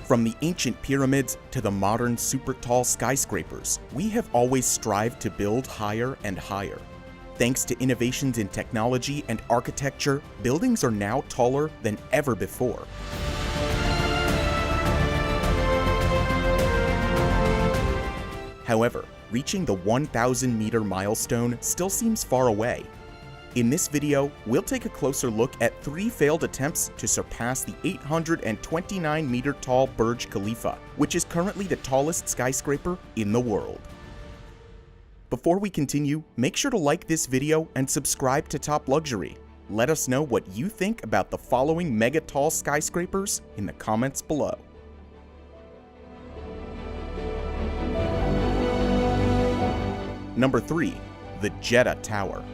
From the ancient pyramids to the modern super tall skyscrapers, we have always strived to build higher and higher. Thanks to innovations in technology and architecture, buildings are now taller than ever before. However, reaching the 1,000-meter milestone still seems far away. In this video, we'll take a closer look at 3 failed attempts to surpass the 829-meter tall Burj Khalifa, which is currently the tallest skyscraper in the world. Before we continue, make sure to like this video and subscribe to Top Luxury. Let us know what you think about the following mega tall skyscrapers in the comments below. Number 3. The Jeddah Tower.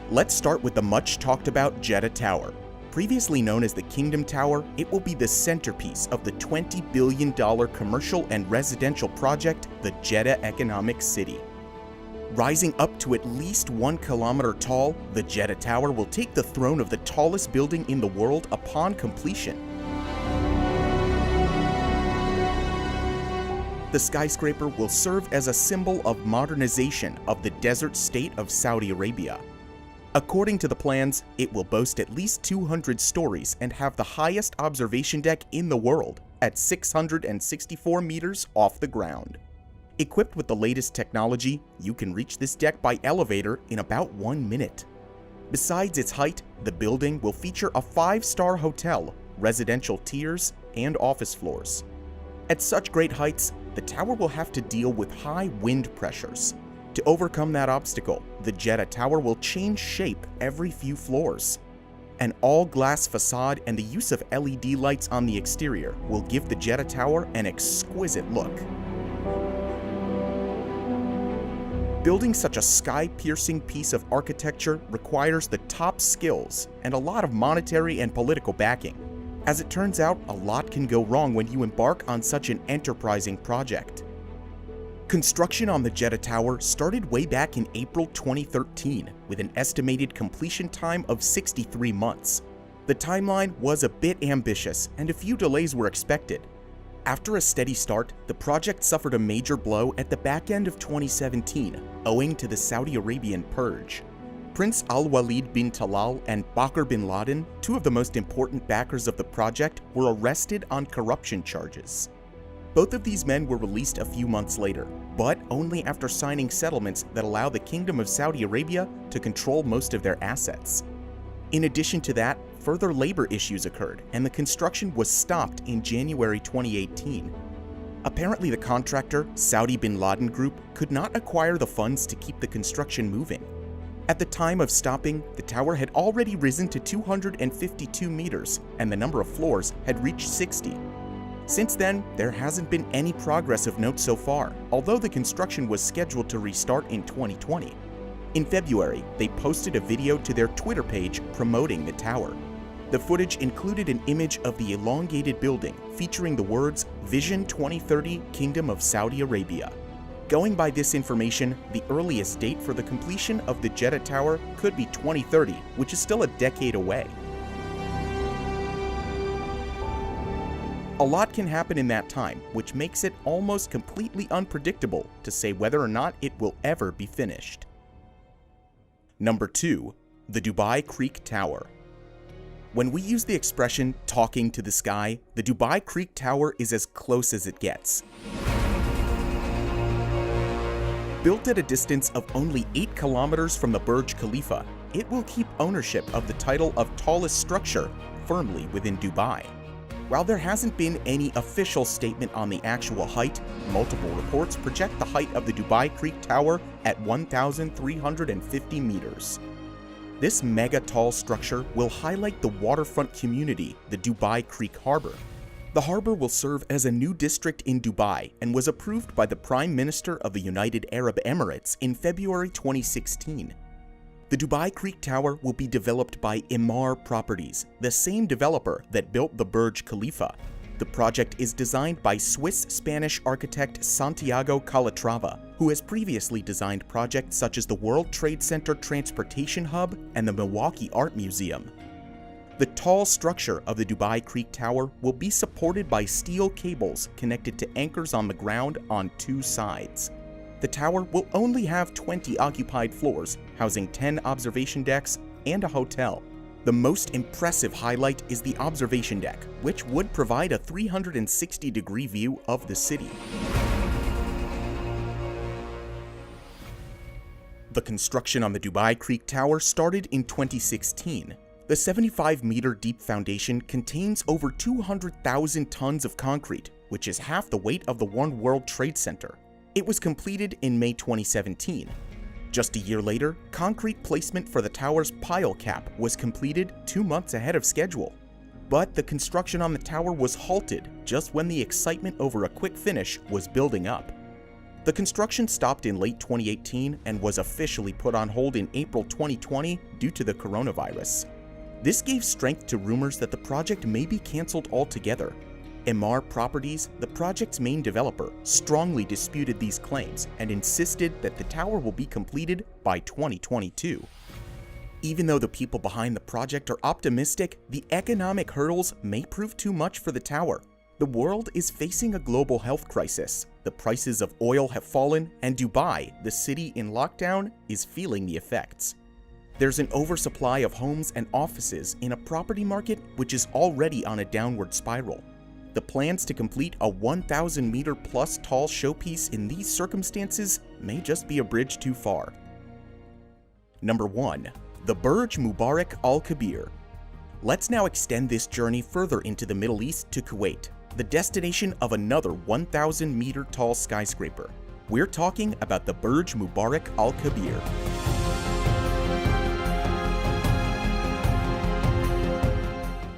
Let's start with the much talked about Jeddah Tower. Previously known as the Kingdom Tower, it will be the centerpiece of the $20 billion commercial and residential project, the Jeddah Economic City. Rising up to at least 1 kilometer tall, the Jeddah Tower will take the throne of the tallest building in the world upon completion. The skyscraper will serve as a symbol of modernization of the desert state of Saudi Arabia. According to the plans, it will boast at least 200 stories and have the highest observation deck in the world at 664 meters off the ground. Equipped with the latest technology, you can reach this deck by elevator in about 1 minute. Besides its height, the building will feature a 5-star hotel, residential tiers, and office floors. At such great heights, the tower will have to deal with high wind pressures. To overcome that obstacle, the Jeddah Tower will change shape every few floors. An all-glass facade and the use of LED lights on the exterior will give the Jeddah Tower an exquisite look. Building such a sky-piercing piece of architecture requires the top skills and a lot of monetary and political backing. As it turns out, a lot can go wrong when you embark on such an enterprising project. Construction on the Jeddah Tower started way back in April 2013, with an estimated completion time of 63 months. The timeline was a bit ambitious, and a few delays were expected. After a steady start, the project suffered a major blow at the back end of 2017, owing to the Saudi Arabian purge. Prince Al-Walid bin Talal and Bakr bin Laden, 2 of the most important backers of the project, were arrested on corruption charges. Both of these men were released a few months later, but only after signing settlements that allow the Kingdom of Saudi Arabia to control most of their assets. In addition to that, further labor issues occurred, and the construction was stopped in January 2018. Apparently the contractor, Saudi bin Laden Group, could not acquire the funds to keep the construction moving. At the time of stopping, the tower had already risen to 252 meters, and the number of floors had reached 60. Since then, there hasn't been any progress of note so far, although the construction was scheduled to restart in 2020. In February, they posted a video to their Twitter page promoting the tower. The footage included an image of the elongated building featuring the words Vision 2030 Kingdom of Saudi Arabia. Going by this information, the earliest date for the completion of the Jeddah Tower could be 2030, which is still a decade away. A lot can happen in that time, which makes it almost completely unpredictable to say whether or not it will ever be finished. Number 2. The Dubai Creek Tower. When we use the expression talking to the sky, the Dubai Creek Tower is as close as it gets. Built at a distance of only 8 kilometers from the Burj Khalifa, it will keep ownership of the title of tallest structure firmly within Dubai. While there hasn't been any official statement on the actual height, multiple reports project the height of the Dubai Creek Tower at 1,350 meters. This mega-tall structure will highlight the waterfront community, the Dubai Creek Harbor. The harbor will serve as a new district in Dubai and was approved by the Prime Minister of the United Arab Emirates in February 2016. The Dubai Creek Tower will be developed by EMAAR Properties, the same developer that built the Burj Khalifa. The project is designed by Swiss-Spanish architect Santiago Calatrava, who has previously designed projects such as the World Trade Center Transportation Hub and the Milwaukee Art Museum. The tall structure of the Dubai Creek Tower will be supported by steel cables connected to anchors on the ground on two sides. The tower will only have 20 occupied floors, housing 10 observation decks and a hotel. The most impressive highlight is the observation deck, which would provide a 360-degree view of the city. The construction on the Dubai Creek Tower started in 2016. The 75-meter deep foundation contains over 200,000 tons of concrete, which is half the weight of the One World Trade Center. It was completed in May 2017. Just a year later, concrete placement for the tower's pile cap was completed 2 months ahead of schedule. But the construction on the tower was halted just when the excitement over a quick finish was building up. The construction stopped in late 2018 and was officially put on hold in April 2020 due to the coronavirus. This gave strength to rumors that the project may be cancelled altogether. EMAAR Properties, the project's main developer, strongly disputed these claims and insisted that the tower will be completed by 2022. Even though the people behind the project are optimistic, the economic hurdles may prove too much for the tower. The world is facing a global health crisis, the prices of oil have fallen, and Dubai, the city in lockdown, is feeling the effects. There's an oversupply of homes and offices in a property market which is already on a downward spiral. The plans to complete a 1,000-meter plus tall showpiece in these circumstances may just be a bridge too far. Number 1. The Burj Mubarak Al-Kabir. Let's now extend this journey further into the Middle East to Kuwait, the destination of another 1,000-meter tall skyscraper. We're talking about the Burj Mubarak Al-Kabir.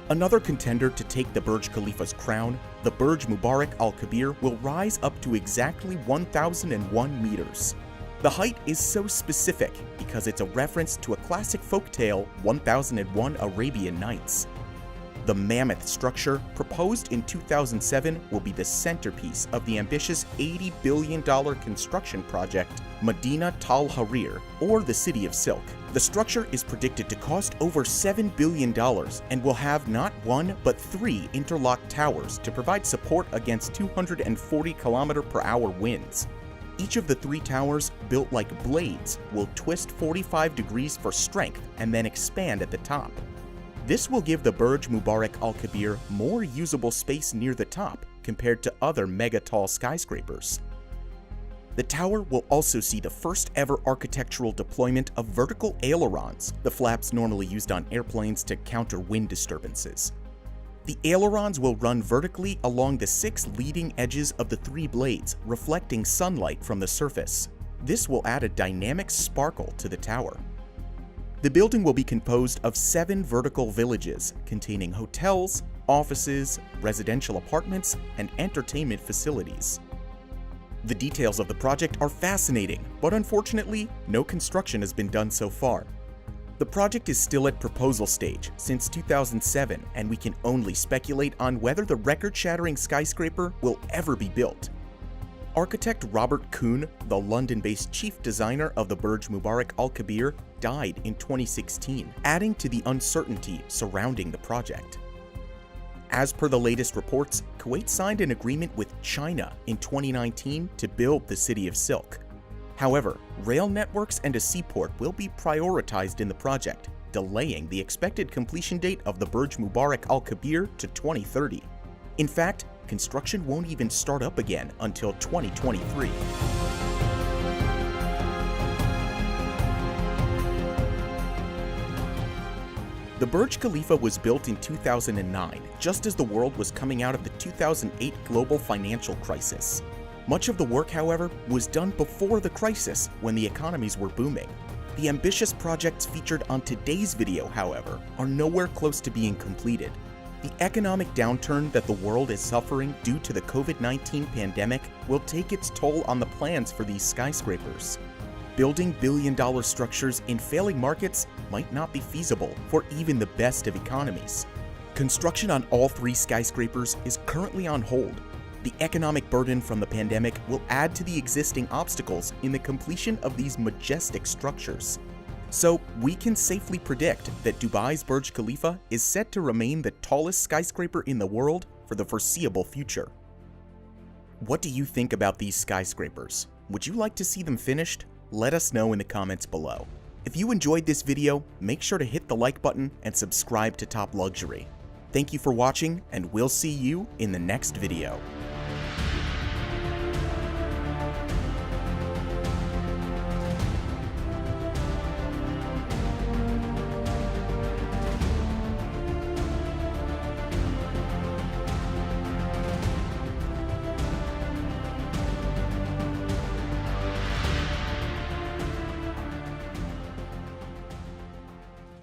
Another contender to take the Burj Khalifa's crown, the Burj Mubarak Al-Kabir will rise up to exactly 1,001 meters. The height is so specific because it's a reference to a classic folktale, 1001 Arabian Nights. The mammoth structure, proposed in 2007, will be the centerpiece of the ambitious $80 billion construction project, Medina Tal Harir, or the City of Silk. The structure is predicted to cost over $7 billion and will have not one but 3 interlocked towers to provide support against 240 km/h winds. Each of the 3 towers, built like blades, will twist 45 degrees for strength and then expand at the top. This will give the Burj Mubarak Al-Kabir more usable space near the top compared to other mega-tall skyscrapers. The tower will also see the first ever architectural deployment of vertical ailerons, the flaps normally used on airplanes to counter wind disturbances. The ailerons will run vertically along the 6 leading edges of the 3 blades, reflecting sunlight from the surface. This will add a dynamic sparkle to the tower. The building will be composed of 7 vertical villages containing hotels, offices, residential apartments, and entertainment facilities. The details of the project are fascinating, but unfortunately, no construction has been done so far. The project is still at proposal stage since 2007, and we can only speculate on whether the record-shattering skyscraper will ever be built. Architect Robert Kuhn, the London-based chief designer of the Burj Mubarak Al-Kabir, died in 2016, adding to the uncertainty surrounding the project. As per the latest reports, Kuwait signed an agreement with China in 2019 to build the City of Silk. However, rail networks and a seaport will be prioritized in the project, delaying the expected completion date of the Burj Mubarak Al-Kabir to 2030. In fact, construction won't even start up again until 2023. The Burj Khalifa was built in 2009, just as the world was coming out of the 2008 global financial crisis. Much of the work, however, was done before the crisis, when the economies were booming. The ambitious projects featured on today's video, however, are nowhere close to being completed. The economic downturn that the world is suffering due to the COVID-19 pandemic will take its toll on the plans for these skyscrapers. Building billion-dollar structures in failing markets might not be feasible for even the best of economies. Construction on all 3 skyscrapers is currently on hold. The economic burden from the pandemic will add to the existing obstacles in the completion of these majestic structures. So we can safely predict that Dubai's Burj Khalifa is set to remain the tallest skyscraper in the world for the foreseeable future. What do you think about these skyscrapers? Would you like to see them finished? Let us know in the comments below. If you enjoyed this video, make sure to hit the like button and subscribe to Top Luxury. Thank you for watching, and we'll see you in the next video.